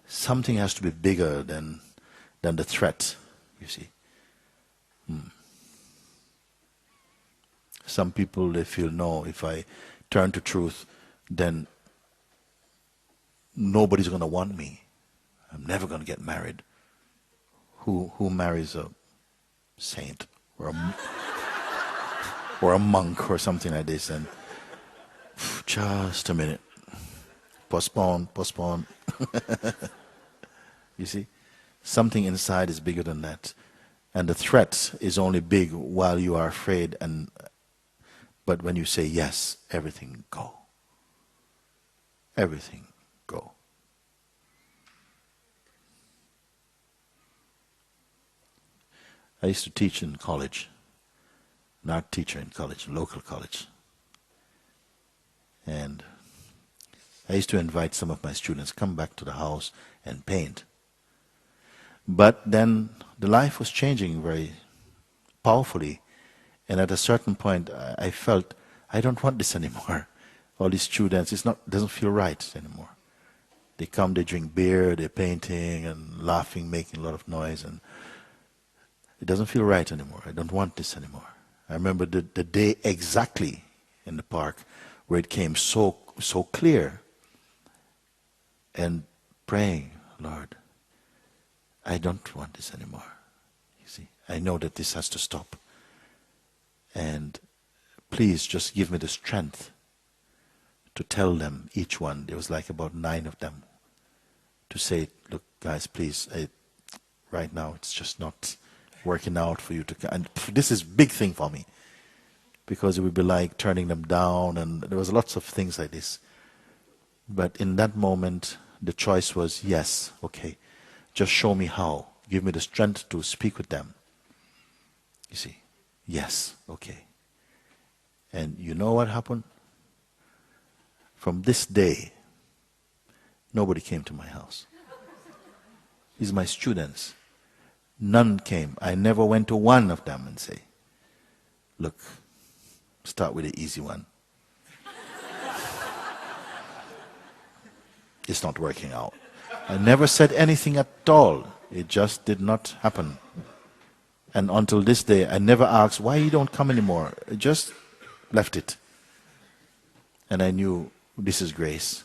something has to be bigger than the threat, you see. Some people, they feel, no, if I turn to truth, then nobody's going to want me. I'm never going to get married. Who marries a saint or a monk or something like this? And just a minute, postpone. You see, something inside is bigger than that, and the threat is only big while you are afraid. But when you say yes, everything go. Everything go. I used to teach in college, an art teacher in college, local college. And I used to invite some of my students, come back to the house and paint. But then the life was changing very powerfully. And at a certain point, I felt, I don't want this anymore. All these students, it doesn't feel right anymore. They come, they drink beer, they're painting and laughing, making a lot of noise, and it doesn't feel right anymore. I don't want this anymore. I remember the day exactly in the park where it came so clear, and praying, Lord, I don't want this anymore. You see, I know that this has to stop. And please just give me the strength to tell them, each one, there was like about 9 of them, to say, look guys, please, right now it's just not working out for you to, and this is a big thing for me, because it would be like turning them down, and there was lots of things like this. But in that moment, the choice was, yes, okay, just show me how. Give me the strength to speak with them. You see, yes, okay. And you know what happened? From this day, nobody came to my house. These are my students. None came. I never went to one of them and say, look, start with the easy one. It's not working out. I never said anything at all. It just did not happen. And until this day, I never asked, why you don't come anymore? I just left it. And I knew this is grace.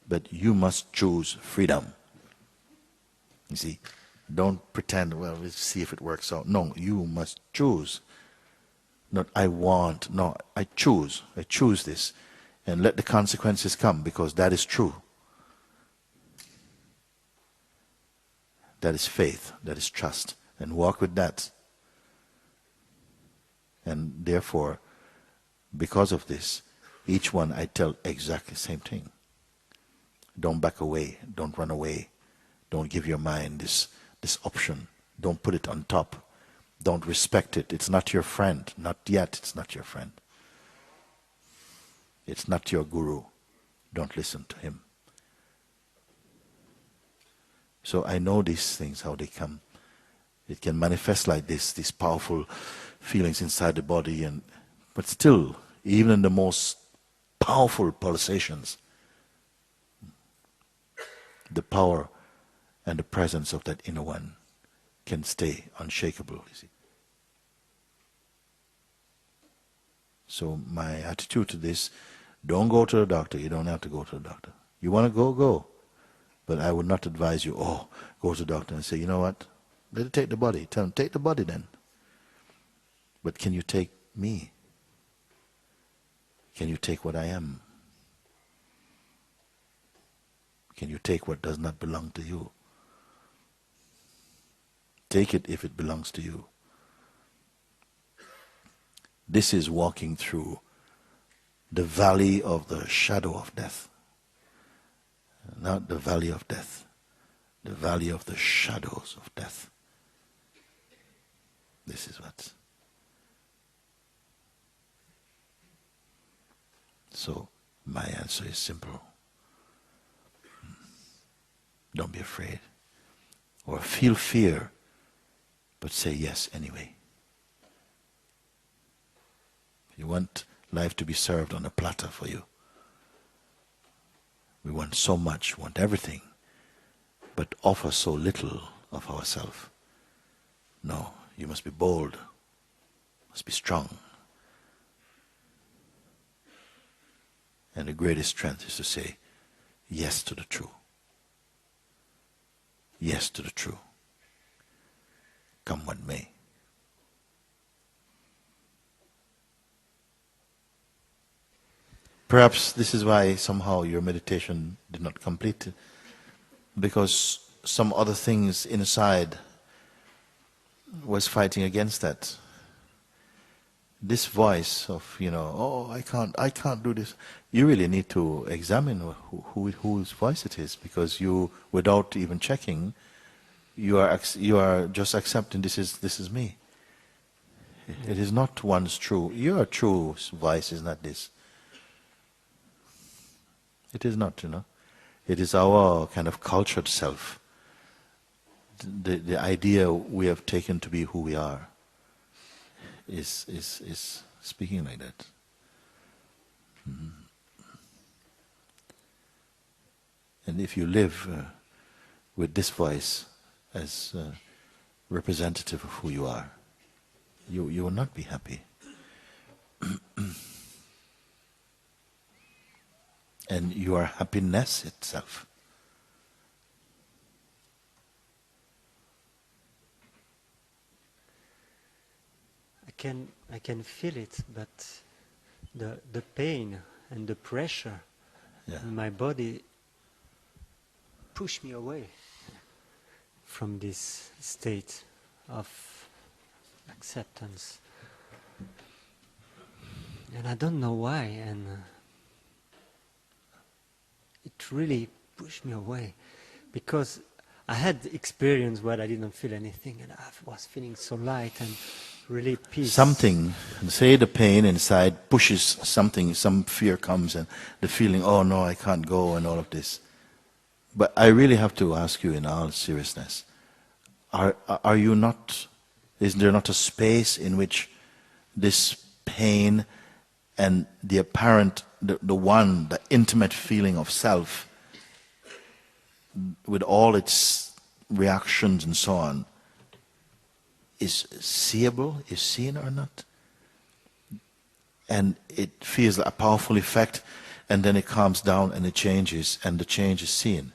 But you must choose freedom. You see, don't pretend, well, let's see if it works out. No, you must choose. Not I want, no, I choose. I choose this. And let the consequences come, because that is true. That is faith, that is trust. And walk with that. And therefore, because of this, each one I tell exactly the same thing. Don't back away, don't run away. Don't give your mind this option. Don't put it on top. Don't respect it. It's not your friend. Not yet, it's not your friend. It's not your guru. Don't listen to him. So I know these things, how they come. It can manifest like this, these powerful feelings inside the body, but still, even in the most powerful pulsations, the power and the presence of that inner one can stay unshakable, you see. So my attitude to this, don't go to the doctor. You don't have to go to the doctor. You want to go, go. But I would not advise you, go to the doctor and say, you know what, let it take the body. Tell him, take the body then. But can you take me? Can you take what I am? Can you take what does not belong to you? Take it if it belongs to you. This is walking through the valley of the shadow of death. Not the valley of death. The valley of the shadows of death. This is what. So my answer is simple. Don't be afraid. Or feel fear, but say yes anyway. You want life to be served on a platter for you. We want so much, want everything, but offer so little of ourselves. No, you must be bold, must be strong. And the greatest strength is to say yes to the true. Yes to the true. Come what may. Perhaps this is why somehow your meditation did not complete, because some other things inside was fighting against that. This voice of, oh, I can't do this. You really need to examine whose voice it is, because you, without even checking, you are just accepting this is me. It is not one's true. Your true voice is not this. It is not, It is our kind of cultured self. The idea we have taken to be who we are is speaking like that. Mm-hmm. And if you live with this voice as representative of who you are, you will not be happy. And you are happiness itself. I can feel it, but the pain and the pressure in my body push me away from this state of acceptance. And I don't know why, and it really pushed me away, because I had experience where I didn't feel anything, and I was feeling so light and really peace. Something, say the pain inside pushes something, some fear comes, and the feeling, oh no, I can't go, and all of this. But I really have to ask you in all seriousness, are you not, is there not a space in which this pain and the apparent, the intimate feeling of self, with all its reactions and so on, is seeable, is seen or not? And it feels a powerful effect, and then it calms down and it changes, and the change is seen.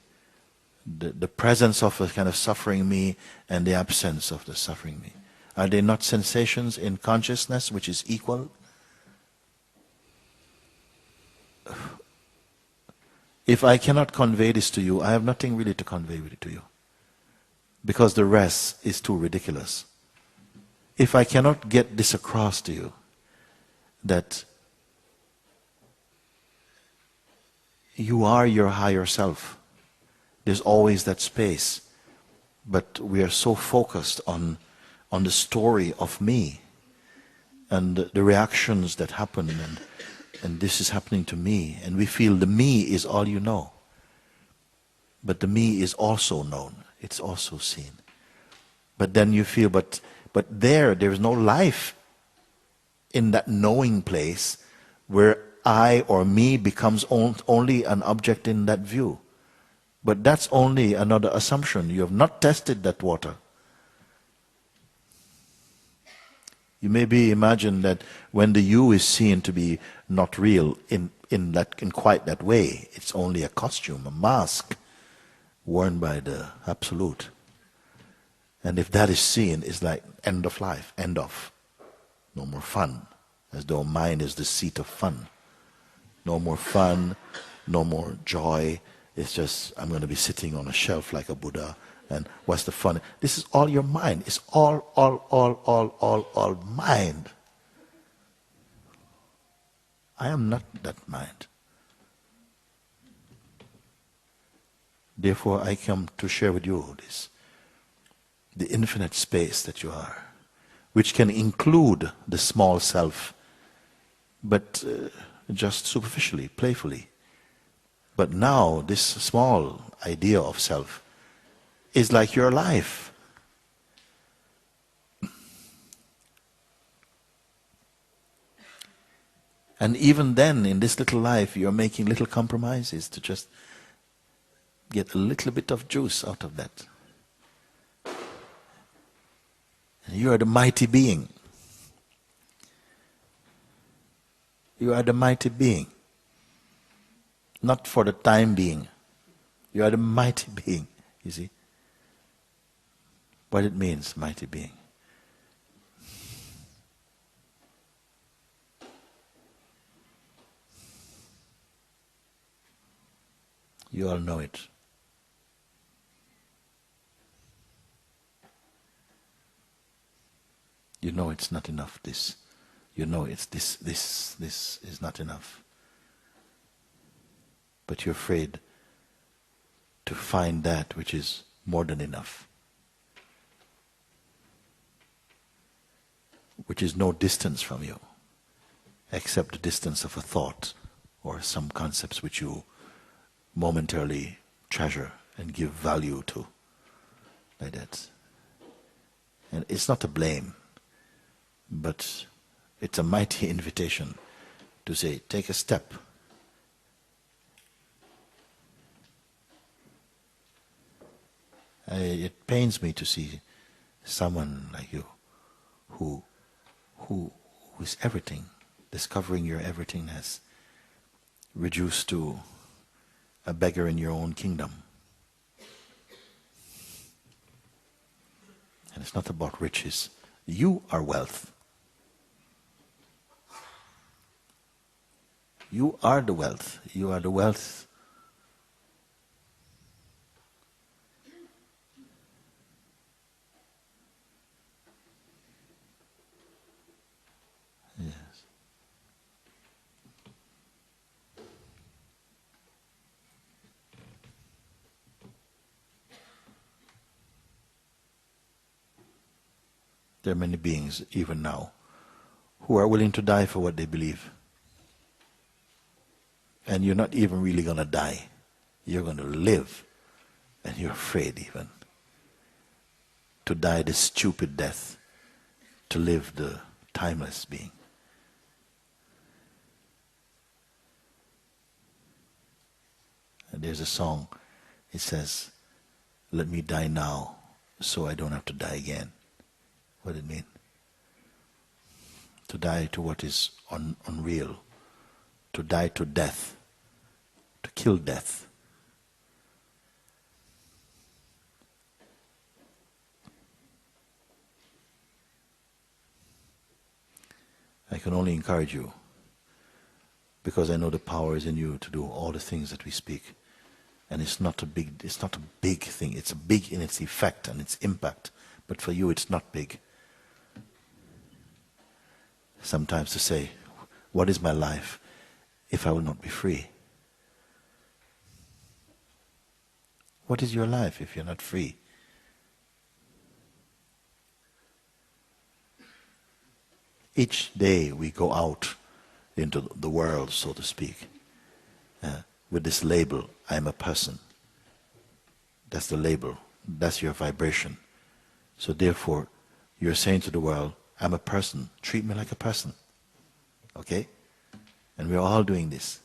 The presence of a kind of suffering me and the absence of the suffering me. Are they not sensations in consciousness which is equal? If I cannot convey this to you, I have nothing really to convey with it to you, because the rest is too ridiculous. If I cannot get this across to you, that you are your higher self, there's always that space, but we are so focused on the story of me and the reactions that happen, and this is happening to me, and we feel the me is all you know. But the me is also known, it's also seen. But then you feel, but there is no life in that knowing place where I or me becomes only an object in that view. But that's only another assumption. You have not tested that water. You maybe imagine that when the you is seen to be not real in quite that way, it's only a costume, a mask worn by the Absolute. And if that is seen, it's like end of life, end of. No more fun, as though mind is the seat of fun. No more fun, no more joy. It's just, I'm going to be sitting on a shelf like a Buddha, and what's the fun? This is all your mind. It's all mind. I am not that mind. Therefore, I come to share with you this, the infinite space that you are, which can include the small self, but just superficially, playfully. But now, this small idea of self is like your life. And even then, in this little life, you're making little compromises to just get a little bit of juice out of that. And you are the mighty being. You are the mighty being. Not for the time being. You are the mighty being, you see. What it means, mighty being. You all know it. You know it's not enough, this. You know it's this is not enough. But you're afraid to find that which is more than enough. Which is no distance from you, except the distance of a thought or some concepts which you momentarily treasure and give value to, like that. And it's not a blame, but it's a mighty invitation to say, take a step. It pains me to see someone like you who is everything, discovering your everythingness, reduced to a beggar in your own kingdom. And it's not about riches. You are wealth. You are the wealth. You are the wealth. Yes. There are many beings, even now, who are willing to die for what they believe. And you're not even really going to die. You're going to live. And you're afraid even to die the stupid death, to live the timeless being. And there's a song, it says, let me die now so I don't have to die again. What does it mean? To die to what is unreal, to die to death, to kill death. I can only encourage you, because I know the power is in you to do all the things that we speak. And it's not a big thing. It's big in its effect and its impact. But for you it's not big. Sometimes to say, what is my life if I will not be free? What is your life if you're not free? Each day we go out into the world, so to speak, with this label, I am a person. That's the label. That's your vibration. So therefore, you're saying to the world, I'm a person. Treat me like a person. Okay? And we're all doing this.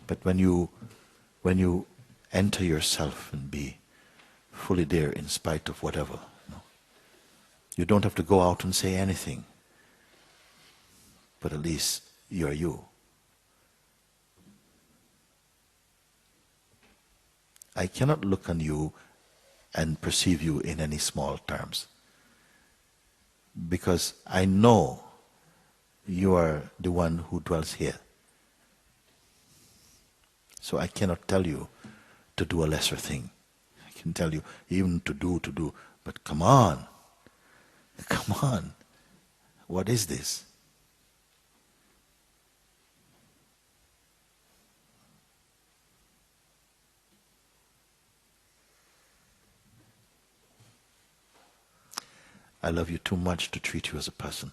But when you enter yourself and be fully there in spite of whatever, you don't have to go out and say anything. But at least you're you. I cannot look on you and perceive you in any small terms. Because I know you are the one who dwells here. So I cannot tell you to do a lesser thing. I can tell you even to do, but come on. Come on. What is this? I love you too much to treat you as a person.